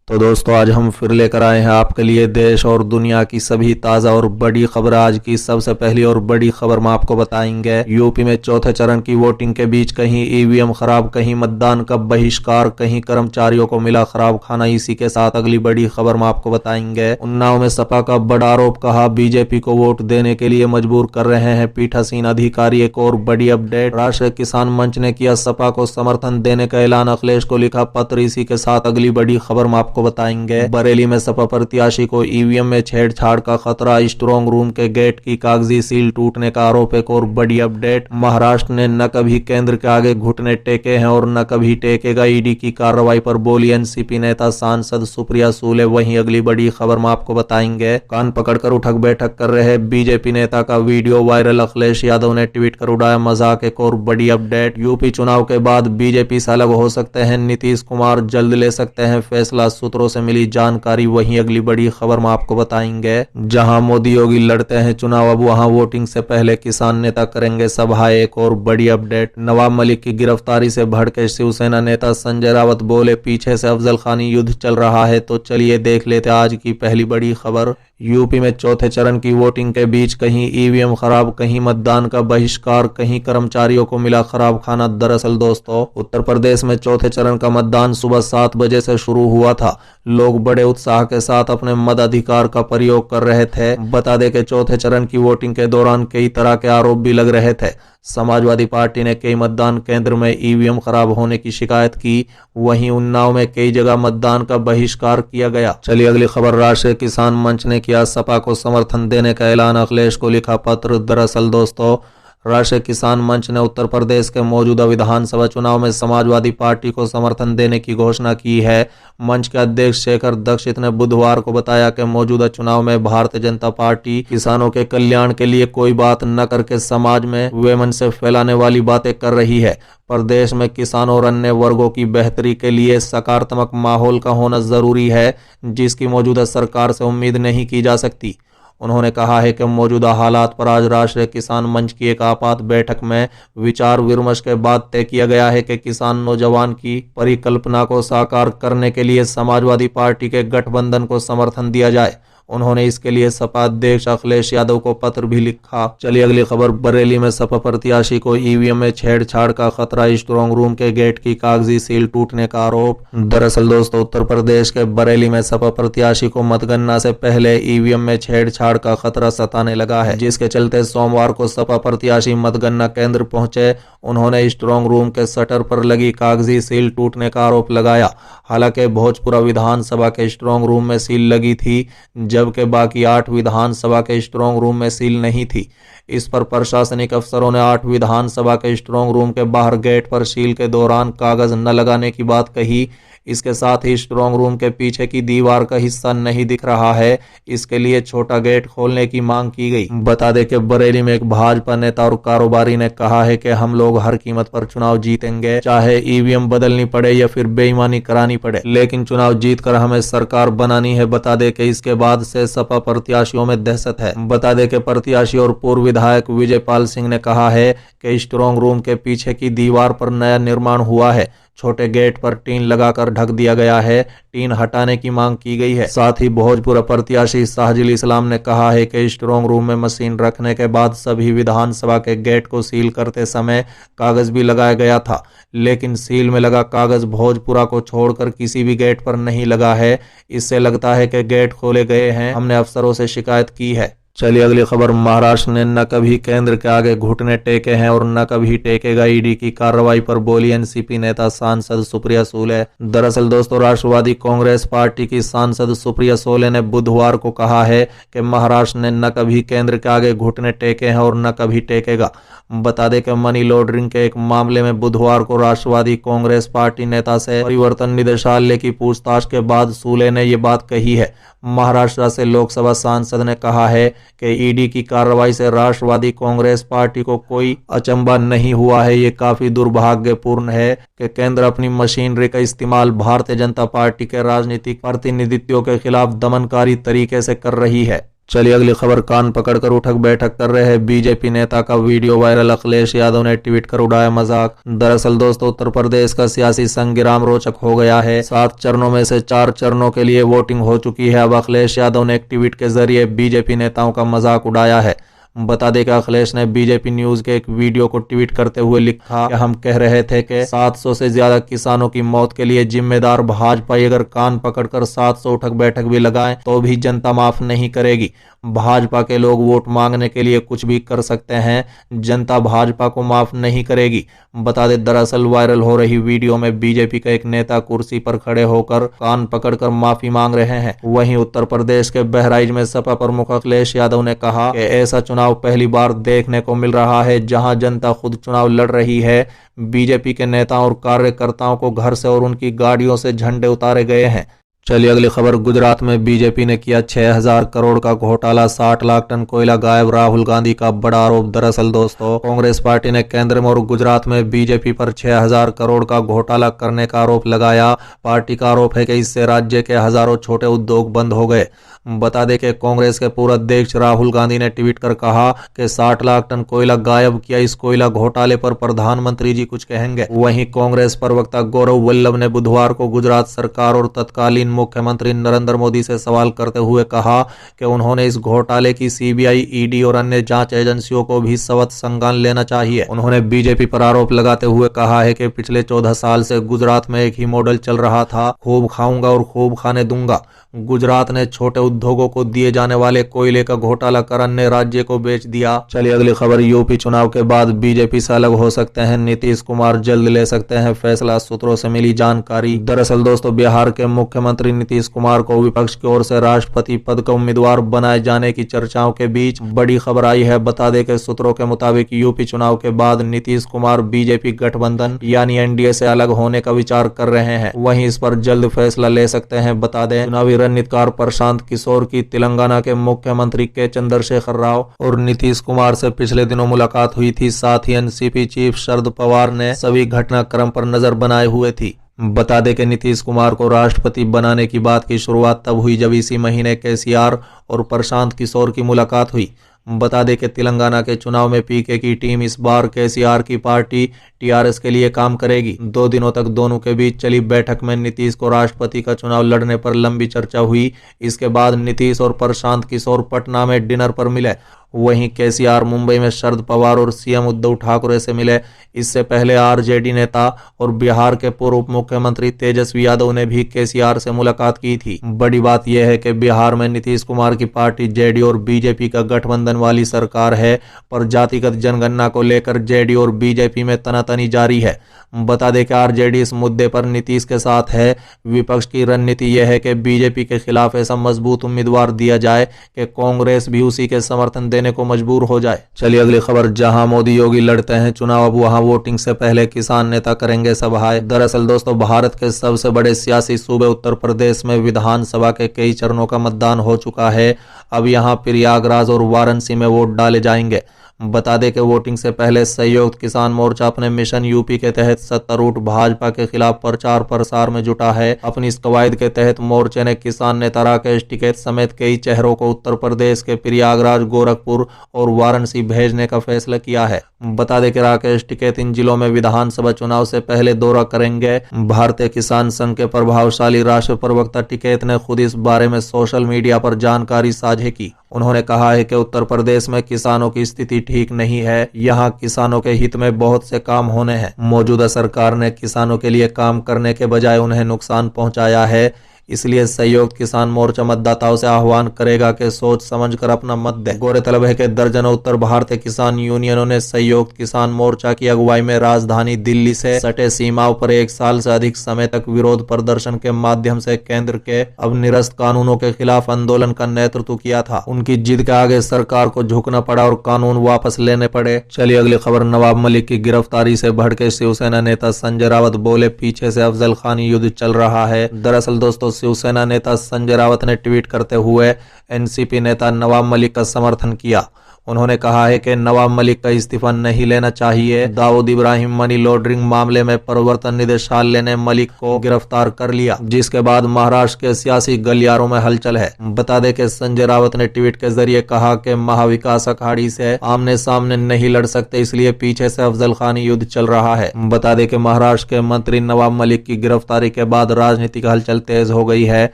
तो दोस्तों आज हम फिर लेकर आए हैं आपके लिए देश और दुनिया की सभी ताज़ा और बड़ी खबर। आज की सबसे पहली और बड़ी खबर में आपको बताएंगे यूपी में चौथे चरण की वोटिंग के बीच कहीं ईवीएम खराब, कहीं मतदान का बहिष्कार, कहीं कर्मचारियों को मिला खराब खाना। इसी के साथ अगली बड़ी खबर में आपको बताएंगे उन्नाव में सपा का बड़ा आरोप, कहा बीजेपी को वोट देने के लिए मजबूर कर रहे हैं पीठासीन अधिकारी। एक और बड़ी अपडेट, राष्ट्रीय किसान मंच ने किया सपा को समर्थन देने का ऐलान, अखिलेश को लिखा पत्र। इसी के साथ अगली बड़ी खबर में आपको बताएंगे बरेली में सपा प्रत्याशी को ईवीएम में छेड़छाड़ का खतरा, स्ट्रांग रूम के गेट की कागजी सील टूटने का आरोप। एक और बड़ी अपडेट, महाराष्ट्र ने न कभी केंद्र के आगे घुटने टेके हैं और न कभी टेकेगा ईडी की कार्रवाई पर बोली एनसीपी नेता सांसद सुप्रिया सूले। वहीं अगली बड़ी खबर में आपको बताएंगे कान पकड़कर उठक बैठक कर रहे बीजेपी नेता का वीडियो वायरल, अखिलेश यादव ने ट्वीट कर उड़ाया मजाक। एक और बड़ी अपडेट, यूपी चुनाव के बाद बीजेपी से अलग हो सकते हैं नीतीश कुमार, जल्द ले सकते हैं फैसला, सूत्रों से मिली जानकारी। वहीं अगली बड़ी खबर में आपको बताएंगे जहां मोदी योगी लड़ते हैं चुनाव, अब वहां वोटिंग से पहले किसान नेता करेंगे सभा। एक और बड़ी अपडेट, नवाब मलिक की गिरफ्तारी से भड़के शिवसेना नेता संजय रावत, बोले पीछे से अफजल खानी युद्ध चल रहा है। तो चलिए देख लेते आज की पहली बड़ी खबर। यूपी में चौथे चरण की वोटिंग के बीच कहीं ईवीएम खराब, कहीं मतदान का बहिष्कार, कहीं कर्मचारियों को मिला खराब खाना। दरअसल दोस्तों उत्तर प्रदेश में चौथे चरण का मतदान सुबह 7 बजे से शुरू हुआ था। लोग बड़े उत्साह के साथ अपने मताधिकार का प्रयोग कर रहे थे। बता दें कि चौथे चरण की वोटिंग के दौरान कई तरह के आरोप भी लग रहे थे। समाजवादी पार्टी ने कई मतदान केंद्र में ईवीएम खराब होने की शिकायत की। वहीं उन्नाव में कई जगह मतदान का बहिष्कार किया गया। चलिए अगली खबर, राष्ट्रीय किसान मंच ने किया सपा को समर्थन देने का ऐलान, अखिलेश को लिखा पत्र। दरअसल दोस्तों राष्ट्रीय किसान मंच ने उत्तर प्रदेश के मौजूदा विधानसभा चुनाव में समाजवादी पार्टी को समर्थन देने की घोषणा की है। मंच के अध्यक्ष शेखर दीक्षित ने बुधवार को बताया कि मौजूदा चुनाव में भारतीय जनता पार्टी किसानों के कल्याण के लिए कोई बात न करके समाज में वैमन से फैलाने वाली बातें कर रही है। प्रदेश में किसानों और अन्य वर्गों की बेहतरी के लिए सकारात्मक माहौल का होना जरूरी है, जिसकी मौजूदा सरकार से उम्मीद नहीं की जा सकती। उन्होंने कहा है कि मौजूदा हालात पर आज राष्ट्रीय किसान मंच की एक आपात बैठक में विचार विमर्श के बाद तय किया गया है कि किसान नौजवान की परिकल्पना को साकार करने के लिए समाजवादी पार्टी के गठबंधन को समर्थन दिया जाए। उन्होंने इसके लिए सपा अध्यक्ष अखिलेश यादव को पत्र भी लिखा। चलिए अगली खबर, बरेली में सपा प्रत्याशी को ईवीएम में छेड़छाड़ का खतरा, स्ट्रांग रूम के गेट की कागजी सील टूटने का आरोप। दरअसल दोस्तों उत्तर प्रदेश के बरेली में सपा प्रत्याशी को मतगणना से पहले ईवीएम में छेड़छाड़ का खतरा सताने लगा है, जिसके चलते सोमवार को सपा प्रत्याशी मतगणना केंद्र पहुंचे। उन्होंने स्ट्रांग रूम के शटर पर लगी कागजी सील टूटने का आरोप लगाया। हालांकि भोजपुरा विधानसभा के स्ट्रांग रूम में सील लगी थी, जबकि बाकी 8 विधानसभा के स्ट्रांग रूम में सील नहीं थी। इस पर प्रशासनिक अफसरों ने 8 विधानसभा के स्ट्रांग रूम के बाहर गेट पर सील के दौरान कागज न लगाने की बात कही। इसके साथ ही स्ट्रांग रूम के पीछे की दीवार का हिस्सा नहीं दिख रहा है, इसके लिए छोटा गेट खोलने की मांग की गई। बता दें कि बरेली में एक भाजपा नेता और कारोबारी ने कहा है कि हम लोग हर कीमत पर चुनाव जीतेंगे, चाहे ईवीएम बदलनी पड़े या फिर बेईमानी करानी पड़े, लेकिन चुनाव जीतकर हमें सरकार बनानी है। बता दें कि इसके बाद से सपा प्रत्याशियों में दहशत है। बता दें कि प्रत्याशी और पूर्व विधायक विजयपाल सिंह ने कहा है कि स्ट्रांग रूम के पीछे की दीवार पर नया निर्माण हुआ है, छोटे गेट पर टीन लगाकर ढक दिया गया है, टीन हटाने की मांग की गई है। साथ ही भोजपुरा प्रत्याशी साजिल इस्लाम ने कहा है कि स्ट्रांग रूम में मशीन रखने के बाद सभी विधानसभा के गेट को सील करते समय कागज भी लगाया गया था, लेकिन सील में लगा कागज भोजपुरा को छोड़कर किसी भी गेट पर नहीं लगा है। इससे लगता है कि गेट खोले गए हैं, हमने अफसरों से शिकायत की है। चलिए अगली खबर, महाराष्ट्र ने न कभी केंद्र के आगे घुटने टेके हैं और न कभी टेकेगा ईडी की कार्रवाई पर बोली एनसीपी नेता सांसद सुप्रिया सूले। दरअसल दोस्तों राष्ट्रवादी कांग्रेस पार्टी की सांसद सुप्रिया सूले ने बुधवार को कहा है कि महाराष्ट्र ने न कभी केंद्र के आगे घुटने टेके हैं और न कभी टेकेगा। बता दें कि मनी लॉन्ड्रिंग के एक मामले में बुधवार को राष्ट्रवादी कांग्रेस पार्टी नेता से परिवर्तन निदेशालय की पूछताछ के बाद सूले ने ये बात कही है। महाराष्ट्र से लोकसभा सांसद ने कहा है कि ईडी की कार्रवाई से राष्ट्रवादी कांग्रेस पार्टी को कोई अचंभा नहीं हुआ है। ये काफी दुर्भाग्यपूर्ण है कि केंद्र अपनी मशीनरी का इस्तेमाल भारतीय जनता पार्टी के राजनीतिक प्रतिनिधित्व के खिलाफ दमनकारी तरीके से कर रही है। चलिए अगली खबर। कान पकड़कर उठक बैठक कर रहे बीजेपी नेता का वीडियो वायरल। अखिलेश यादव ने ट्वीट कर उड़ाया मजाक। दरअसल दोस्तों, उत्तर प्रदेश का सियासी संग्राम रोचक हो गया है। 7 चरणों में से 4 चरणों के लिए वोटिंग हो चुकी है। अब अखिलेश यादव ने एक ट्वीट के जरिए बीजेपी नेताओं का मजाक उड़ाया है। बता दें कि अखिलेश ने बीजेपी न्यूज के एक वीडियो को ट्वीट करते हुए लिखा कि हम कह रहे थे कि 700 से ज्यादा किसानों की मौत के लिए जिम्मेदार भाजपा अगर कान पकड़कर 700 उठक बैठक भी लगाए तो भी जनता माफ नहीं करेगी। भाजपा के लोग वोट मांगने के लिए कुछ भी कर सकते हैं, जनता भाजपा को माफ नहीं करेगी। बता दें, दरअसल वायरल हो रही वीडियो में बीजेपी का एक नेता कुर्सी पर खड़े होकर कान पकड़कर माफी मांग रहे हैं। वहीं उत्तर प्रदेश के बहराइच में सपा प्रमुख अखिलेश यादव ने कहा कि ऐसा चुनाव पहली बार देखने को मिल रहा है जहां जनता खुद चुनाव लड़ रही है। बीजेपी के नेताओं और कार्यकर्ताओं को घर से और उनकी गाड़ियों से झंडे उतारे गए हैं। चलिए अगली खबर। गुजरात में बीजेपी ने किया 6000 करोड़ का घोटाला, 60 लाख टन कोयला गायब, राहुल गांधी का बड़ा आरोप। दरअसल दोस्तों, कांग्रेस पार्टी ने केंद्र में और गुजरात में बीजेपी पर 6000 करोड़ का घोटाला करने का आरोप लगाया। पार्टी का आरोप है कि इससे राज्य के हजारों छोटे उद्योग बंद हो गए। बता दें कि कांग्रेस के पूर्व अध्यक्ष राहुल गांधी ने ट्वीट कर कहा कि 60 लाख टन कोयला गायब किया। इस कोयला घोटाले पर प्रधानमंत्री जी कुछ कहेंगे। वहीं कांग्रेस प्रवक्ता गौरव वल्लभ ने बुधवार को गुजरात सरकार और तत्कालीन मुख्यमंत्री नरेंद्र मोदी से सवाल करते हुए कहा कि उन्होंने इस घोटाले की सीबीआई, ईडी और अन्य जांच एजेंसियों को भी सवत संज्ञान लेना चाहिए। उन्होंने बीजेपी पर आरोप लगाते हुए कहा है कि पिछले 14 साल से गुजरात में एक ही मॉडल चल रहा था, खूब खाऊंगा और खूब खाने दूंगा। गुजरात ने छोटे उद्योगों को दिए जाने वाले कोयले का घोटाला कर अन्य राज्य को बेच दिया। चलिए अगली खबर। यूपी चुनाव के बाद बीजेपी से अलग हो सकते हैं नीतीश कुमार, जल्द ले सकते हैं फैसला, सूत्रों से मिली जानकारी। दरअसल दोस्तों, बिहार के मुख्यमंत्री नीतीश कुमार को विपक्ष की ओर से राष्ट्रपति पद का उम्मीदवार बनाए जाने की चर्चाओं के बीच बड़ी खबर आई है। बता दें कि सूत्रों के मुताबिक यूपी चुनाव के बाद नीतीश कुमार बीजेपी गठबंधन यानी एनडीए से अलग होने का विचार कर रहे हैं। वहीं इस पर जल्द फैसला ले सकते हैं। बता दें, चुनावी रणनीतिकार प्रशांत किशोर की तेलंगाना के मुख्यमंत्री के चंद्रशेखर राव और नीतीश कुमार से पिछले दिनों मुलाकात हुई थी। साथ ही एनसीपी चीफ शरद पवार ने सभी घटनाक्रम पर नजर बनाए हुए थी। बता दें कि नीतीश कुमार को राष्ट्रपति बनाने की बात की शुरुआत तब हुई जब इसी महीने केसीआर और प्रशांत किशोर की मुलाकात हुई। बता दें कि तेलंगाना के चुनाव में पीके की टीम इस बार केसीआर की पार्टी टीआरएस के लिए काम करेगी। 2 दिनों तक दोनों के बीच चली बैठक में नीतीश को राष्ट्रपति का चुनाव लड़ने पर लंबी चर्चा हुई। इसके बाद नीतीश और प्रशांत किशोर पटना में डिनर पर मिले। वहीं केसीआर मुंबई में शरद पवार और सीएम उद्धव ठाकरे से मिले। इससे पहले आरजेडी नेता और बिहार के पूर्व मुख्यमंत्री तेजस्वी यादव ने भी केसीआर से मुलाकात की थी। बड़ी बात यह है कि बिहार में नीतीश कुमार की पार्टी जेडीयू और बीजेपी का गठबंधन वाली सरकार है, पर जातिगत जनगणना को लेकर जेडीयू और बीजेपी में तनातनी जारी है। बता दें कि आरजेडी इस मुद्दे पर नीतीश के साथ है। विपक्ष की रणनीति यह है कि बीजेपी के खिलाफ ऐसा मजबूत उम्मीदवार दिया जाए कि कांग्रेस भी उसी के समर्थन देने को मजबूर हो जाए। चलिए अगली खबर। जहां मोदी योगी लड़ते हैं चुनाव, अब वहां वोटिंग से पहले किसान नेता करेंगे सभाएं। दरअसल दोस्तों, भारत के सबसे बड़े सियासी सूबे उत्तर प्रदेश में विधानसभा के कई चरणों का मतदान हो चुका है। अब यहां प्रयागराज और वाराणसी में वोट डाले जाएंगे। बता दें कि वोटिंग से पहले संयुक्त किसान मोर्चा अपने मिशन यूपी के तहत 70 रूट भाजपा के खिलाफ प्रचार प्रसार में जुटा है। अपनी इस कवायद के तहत मोर्चे ने किसान नेता राकेश टिकैत समेत कई चेहरों को उत्तर प्रदेश के प्रयागराज, गोरखपुर और वाराणसी भेजने का फैसला किया है। बता दें कि राकेश टिकैत इन जिलों में विधानसभा चुनाव से पहले दौरा करेंगे। भारतीय किसान संघ के प्रभावशाली राष्ट्रीय प्रवक्ता टिकैत ने खुद इस बारे में सोशल मीडिया पर जानकारी साझा की। उन्होंने कहा है कि उत्तर प्रदेश में किसानों की स्थिति ठीक नहीं है। यहाँ किसानों के हित में बहुत से काम होने हैं। मौजूदा सरकार ने किसानों के लिए काम करने के बजाय उन्हें नुकसान पहुंचाया है। इसलिए संयुक्त किसान मोर्चा मतदाताओं से आह्वान करेगा कि सोच समझकर अपना मत दें। गौरतलब है कि दर्जनों उत्तर भारतीय किसान यूनियनों ने संयुक्त किसान मोर्चा की अगुवाई में राजधानी दिल्ली से सटे सीमाओं पर 1 साल से अधिक समय तक विरोध प्रदर्शन के माध्यम से केंद्र के अब निरस्त कानूनों के खिलाफ आंदोलन का नेतृत्व किया था। उनकी जिद के आगे सरकार को झुकना पड़ा और कानून वापस लेने पड़े। चलिए अगली खबर। नवाब मलिक की गिरफ्तारी से भड़के शिवसेना नेता संजय रावत, बोले पीछे से अफजल खानी युद्ध चल रहा है। दरअसल दोस्तों, शिवसेना नेता संजय रावत ने ट्वीट करते हुए एनसीपी नेता नवाब मलिक का समर्थन किया। उन्होंने कहा है कि नवाब मलिक का इस्तीफा नहीं लेना चाहिए। दाऊद इब्राहिम मनी लॉन्ड्रिंग मामले में प्रवर्तन निदेशालय ने मलिक को गिरफ्तार कर लिया, जिसके बाद महाराष्ट्र के सियासी गलियारों में हलचल है। बता दें कि संजय राउत ने ट्वीट के जरिए कहा कि महाविकास अखाड़ी से आमने सामने नहीं लड़ सकते, इसलिए पीछे से अफजल खानी युद्ध चल रहा है। बता दें कि महाराष्ट्र के मंत्री नवाब मलिक की गिरफ्तारी के बाद राजनीतिक हलचल तेज हो गई है।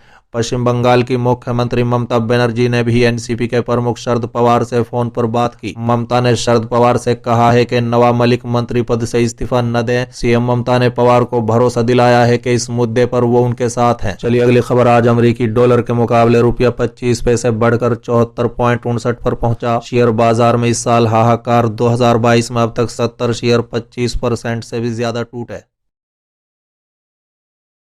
पश्चिम बंगाल की मुख्यमंत्री ममता बनर्जी ने भी एनसीपी के प्रमुख शरद पवार से फोन पर बात की। ममता ने शरद पवार से कहा है कि नवाब मलिक मंत्री पद से इस्तीफा न दें। सीएम ममता ने पवार को भरोसा दिलाया है कि इस मुद्दे पर वो उनके साथ हैं। चलिए अगली खबर। आज अमेरिकी डॉलर के मुकाबले रुपया 25 पैसे बढ़कर 74.59 पर पहुंचा। शेयर बाजार में इस साल हाहाकार 2022 में अब तक 70 शेयर 25% से भी ज्यादा टूटे।